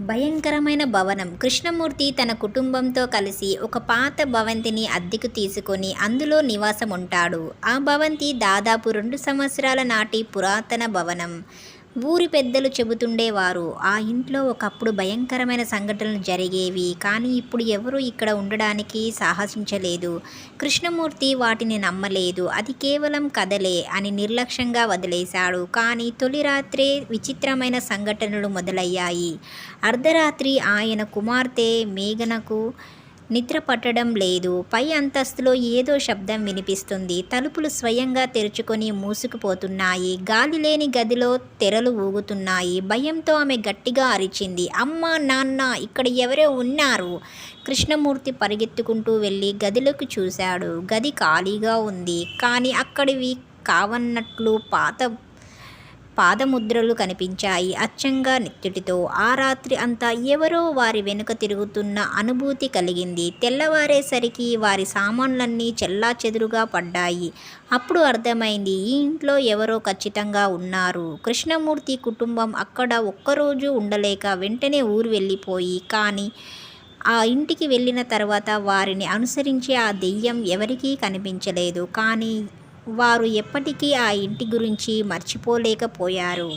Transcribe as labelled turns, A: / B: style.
A: భయంకరమైన భవనం. కృష్ణమూర్తి తన కుటుంబంతో కలిసి ఒక పాత భవంతిని అద్దెకు తీసుకొని అందులో నివాసముంటాడు. ఆ భవంతి దాదాపు 2 సంవత్సరాల నాటి పురాతన భవనం. ఊరి పెద్దలు చెబుతుండేవారు, ఆ ఇంట్లో ఒకప్పుడు భయంకరమైన సంఘటనలు జరిగేవి. కానీ ఇప్పుడు ఎవరూ ఇక్కడ ఉండడానికి సాహసించలేదు. కృష్ణమూర్తి వాటిని నమ్మలేదు. అది కేవలం కథలే అని నిర్లక్ష్యంగా వదిలేశాడు. కానీ తొలి రాత్రే విచిత్రమైన సంఘటనలు మొదలయ్యాయి. అర్ధరాత్రి ఆయన కుమార్తె మేఘనకు నిద్ర పట్టడం లేదు. పై అంతస్తులో ఏదో శబ్దం వినిపిస్తుంది. తలుపులు స్వయంగా తెరుచుకొని మూసుకుపోతున్నాయి. గాలి లేని గదిలో తెరలు ఊగుతున్నాయి. భయంతో ఆమె గట్టిగా అరిచింది, అమ్మా, నాన్న, ఇక్కడ ఎవరో ఉన్నారు. కృష్ణమూర్తి పరిగెత్తుకుంటూ వెళ్ళి గదిలోకి చూశాడు. గది ఖాళీగా ఉంది. కానీ అక్కడివి కావన్నట్లు పాదముద్రలు కనిపించాయి, అచ్చంగా నెత్తుటితో. ఆ రాత్రి అంతా ఎవరో వారి వెనుక తిరుగుతున్న అనుభూతి కలిగింది. తెల్లవారేసరికి వారి సామాన్లన్నీ చెల్లాచెదురుగా పడ్డాయి. అప్పుడు అర్థమైంది, ఈ ఇంట్లో ఎవరో ఖచ్చితంగా ఉన్నారు. కృష్ణమూర్తి కుటుంబం అక్కడ ఒక్కరోజు ఉండలేక వెంటనే ఊరు వెళ్ళిపోయి, కానీ ఆ ఇంటికి వెళ్ళిన తర్వాత వారిని అనుసరించి ఆ దెయ్యం ఎవరికీ కనిపించలేదు. కానీ వారు ఎప్పటికీ ఆ ఇంటి గురించి మర్చిపోలేకపోయారు.